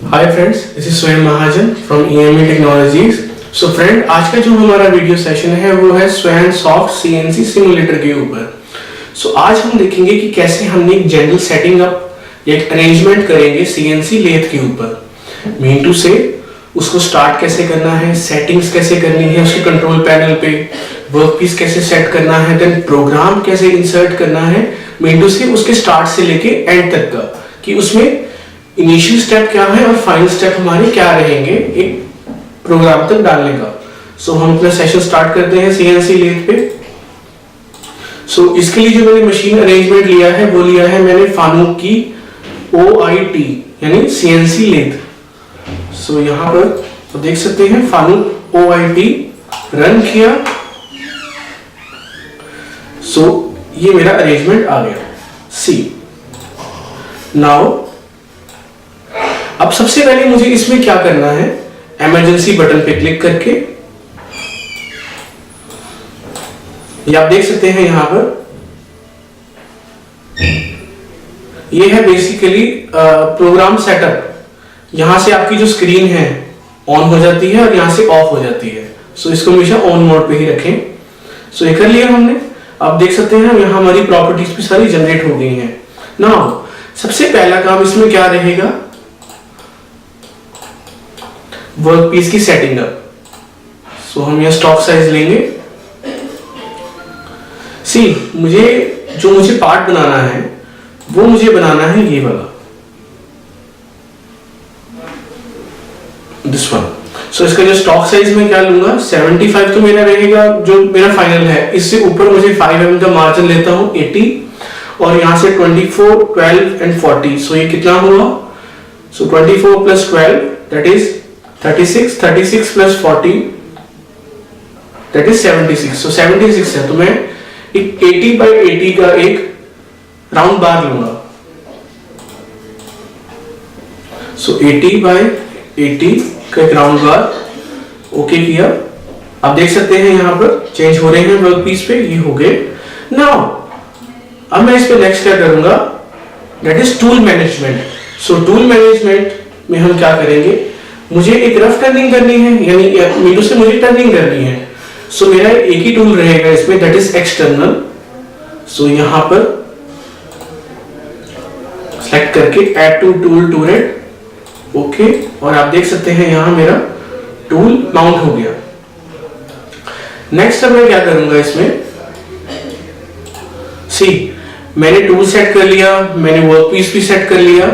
Hi friends, this is Swayam Mahajan from EME technologies. So friend, आज का जो हमारा वीडियो सेशन है वो है स्वयं सॉफ्ट CNC सिमुलेटर के ऊपर। सो आज हम देखेंगे कि कैसे हमने एक जनरल सेटिंग अप या एक अरेंजमेंट करेंगे CNC लेथ के ऊपर। मीन टू से उसको स्टार्ट कैसे करना है, सेटिंग्स कैसे करनी है उसके कंट्रोल पैनल पे, वर्कपीस कैसे सेट करना है, देन प्रोग्राम कैसे इंसर्ट करना है, मीन टू से उसके स्टार्ट से लेके एंड तक का, कि उसमें इनिशियल स्टेप क्या है और फाइनल स्टेप हमारे क्या रहेंगे एक प्रोग्राम तक डालने का। सो हम अपना सेशन स्टार्ट करते हैं CNC लेथ पे। सो इसके लिए जो मैंने मशीन अरेंजमेंट लिया है वो लिया है मैंने फानुक की OIT यानी CNC लेथ। सो यहाँ पर तो देख सकते हैं फानुक OIT रन किया। सो ये मेरा अरेंजमेंट आ गया। सी नाउ अब सबसे पहले मुझे इसमें क्या करना है, इमरजेंसी बटन पे क्लिक करके ये आप देख सकते हैं यहां पर ये है बेसिकली प्रोग्राम सेटअप। यहां से आपकी जो स्क्रीन है ऑन हो जाती है और यहां से ऑफ हो जाती है। सो इसको हमेशा ऑन मोड पे ही रखें। सो ये कर लिया हमने। आप देख सकते हैं यहां हमारी प्रॉपर्टीज भी सारी जनरेट हो गई हैं। नाउ सबसे पहला काम इसमें क्या रहेगा, वर्कपीस की सेटिंग अप। सो हम यह स्टॉक साइज लेंगे। सी मुझे पार्ट बनाना है वो मुझे बनाना है ये वाला, दिस वन। सो इसका जो स्टॉक साइज में क्या लूंगा, 75 तो मेरा रहेगा जो मेरा फाइनल है। इससे ऊपर मुझे 5 mm का मार्जिन लेता हूं 80 और यहां से 24, 12 एंड 40। सो ये कितना हुआ, सो 24 plus 12 that is 36, 36 plus 40 that is 76। सो 76 है तो मैं एक 80 by 80 का एक राउंड बार लूंगा। सो 80 by 80 का एक राउंड बार ओके किया। आप देख सकते हैं यहां पर चेंज हो रहे हैं वर्कपीस पे, ये हो गए। नाउ अब मैं इस पे नेक्स्ट क्या करूंगा, that is tool management. So tool management में हम क्या करेंगे, मुझे एक रफ टर्निंग करनी है यानी मीटू से मुझे टर्निंग करनी है। सो मेरा एक ही टूल रहेगा इसमें, दैट इज एक्सटर्नल। सो यहां पर सेलेक्ट करके ऐड टू टूल टूलेट ओके, और आप देख सकते हैं यहां मेरा टूल माउंट हो गया। नेक्स्ट अब मैं क्या करूंगा इसमें, सी मैंने टूल सेट कर लिया, मैंने वर्कपीस भी सेट कर लिया।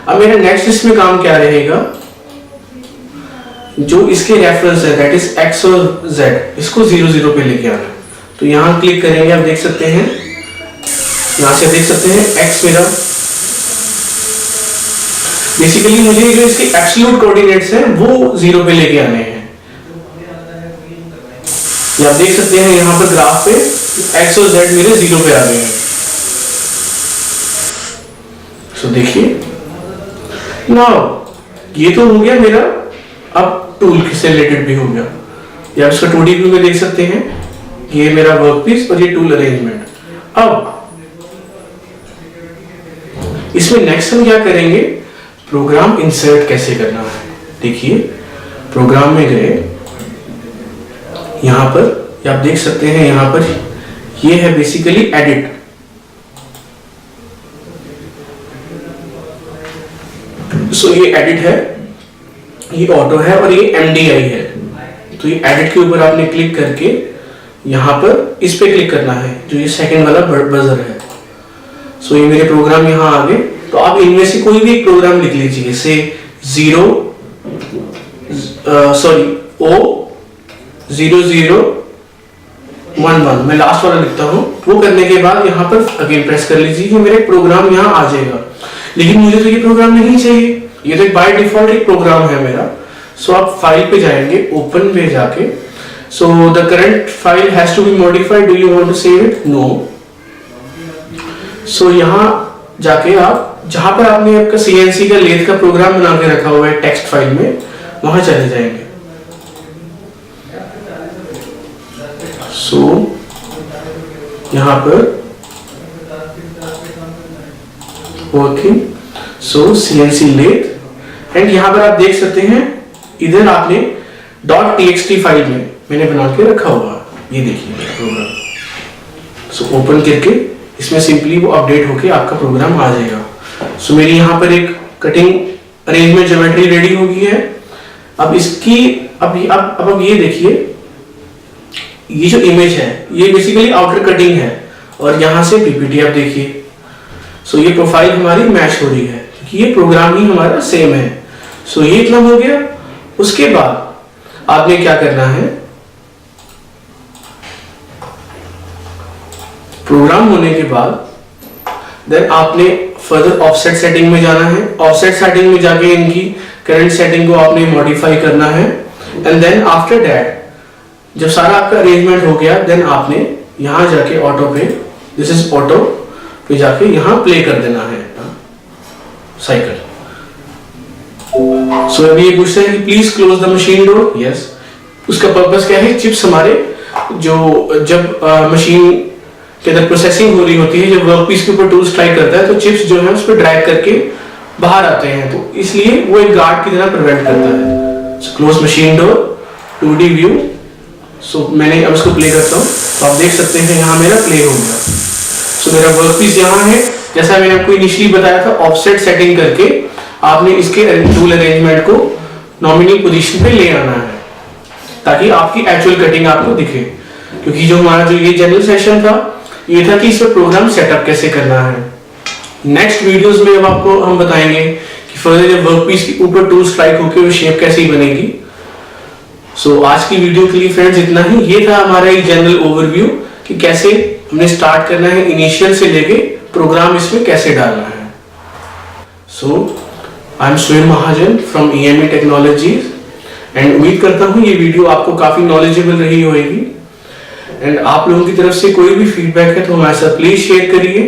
अब मेरा नेक्स्ट इसमें काम क्या रहेगा, जो इसके रेफरेंस है दैट इज X और Z, इसको 0 0 पे लेके आना। तो यहां क्लिक करेंगे, आप देख सकते हैं यहां से देख सकते हैं X मेरा बेसिकली मुझे जो इसके एब्सोल्यूट कोऑर्डिनेट्स हैं वो 0 पे लेके आने हैं। ये आप देख सकते हैं यहां पर ग्राफ पे X और Z मेरे 0 पे आ गए हैं। सो देखिए नाउ ये तो हो गया मेरा, अब टूल से रिलेटेड भी हो गया। या इसका 2D व्यू में देख सकते हैं ये मेरा वर्कपीस और ये टूल अरेंजमेंट। अब इसमें नेक्स्ट हम क्या करेंगे, प्रोग्राम इंसर्ट कैसे करना है। देखिए प्रोग्राम में गए, यहां पर आप देख सकते हैं यहां पर ये है बेसिकली एडिट। सो ये एडिट है, ये ऑटो है और ये MDI है। तो ये एडिट के ऊपर आपने क्लिक करके यहां पर इस पे क्लिक करना है जो ये सेकंड वाला बजर है। सो ये मेरे प्रोग्राम यहां आ गए। तो आप इनमें से कोई भी एक प्रोग्राम लिख लीजिए, से O0011। मैं लास्ट वाला लिखता हूं। वो करने के बाद यहां पर अगेन प्रेस कर लीजिए कि मेरे प्रोग्राम यहां आ जाएगा। लेकिन मुझे तो ये प्रोग्राम नहीं चाहिए, ये तो बाय डिफॉल्ट एक प्रोग्राम है मेरा। सो आप फाइल पे जाएंगे, ओपन पे जाके, so the current file has to be modified, do you want to save it, no. So यहां जाके आप जहां पर आपने आपका CNC का लेथ का प्रोग्राम बना के रखा हुआ है टेक्स्ट फाइल में, वहां चले जाएंगे। सो यहां पर working, so CNC lathe and यहाँ पर आप देख सकते हैं इधर आपने .txt फाइल में मैंने बना के रखा हुआ, ये देखिए प्रोग्राम। सो ओपन करके इसमें सिंपली वो अपडेट होके आपका प्रोग्राम आ जाएगा। सो मेरी यहाँ पर एक कटिंग अरेंजमेंट ज्योमेट्री रेडी हो गई है। अब इसकी अब ये देखिए, ये जो इमेज है ये बेसिकली आउटर कटिंग है और यहाँ से पीपीटी आप देखिए। सो ये प्रोफाइल हमारी मैच हो रही है क्योंकि ये प्रोग्राम ही हमारा सेम है। सो ये इतना हो गया। उसके बाद आपने क्या करना है, प्रोग्राम होने के बाद देन आपने फर्दर ऑफसेट सेटिंग में जाना है। ऑफसेट सेटिंग में जाके इनकी करंट सेटिंग को आपने मॉडिफाई करना है एंड देन आफ्टर दैट जब सारा आपका अरेंजमेंट हो गया देन आपने यहां जाके ऑटो पे, दिस इज ऑटो पे जाके यहां प्ले कर देना है साइकिल। सो अभी ये पूछता है कि please close the machine door. Yes, उसका पर्पस क्या है, चिप्स हमारे जो जब मशीन के अंदर प्रोसेसिंग हो रही होती है, जब वर्कपीस के ऊपर टूल स्ट्राइक करता है तो चिप्स जो है उस पर ड्रैग करके बाहर आते हैं, तो इसलिए वो एक गार्ड की तरह प्रिवेंट करता है। So close machine door 2D view. So मैंने अब इसको प्ले करता हूँ तो आप देख सकते हैं यहाँ मेरा प्ले हो गया। सो मेरा वर्कपीस यहाँ है, जैसा मैंने आपको इनिशियली बताया था ऑफसेट सेटिंग करके आपने इसके टूल अरेंजमेंट को नॉमिनल पोजीशन पे ले आना है ताकि आपकी एक्चुअल कटिंग आपको दिखे। क्योंकि जो हमारा जो ये जनरल सेशन था ये था कि इस पर प्रोग्राम सेटअप कैसे करना है। नेक्स्ट वीडियोस में अब आपको हम बताएंगे कि फर्दर जब वर्कपीस के ऊपर टूल स्ट्राइक होकर वो शेप कैसे बनेगी। सो आज की वीडियो के लिए फ्रेंड्स इतना ही। ये था हमारा एक जनरल ओवरव्यू कि कैसे हमने स्टार्ट करना है, इनिशियल से लेके प्रोग्राम इसमें कैसे डालना है। सो आई एम स्वयं Mahajan from EME technologies and उम्मीद करता हूँ ये वीडियो आपको काफी नॉलेजेबल रही होगी एंड आप लोगों की तरफ से कोई भी फीडबैक है तो हमारे साथ प्लीज शेयर करिए।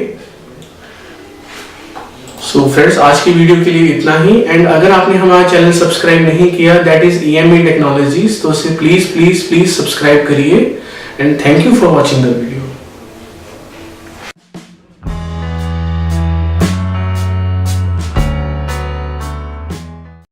सो फ्रेंड्स आज की वीडियो के लिए इतना ही एंड अगर आपने हमारा चैनल सब्सक्राइब नहीं किया दैट इज EME टेक्नोलॉजीज तो उसे प्लीज प्लीज प्लीज सब्सक्राइब करिए and thank you for watching the video.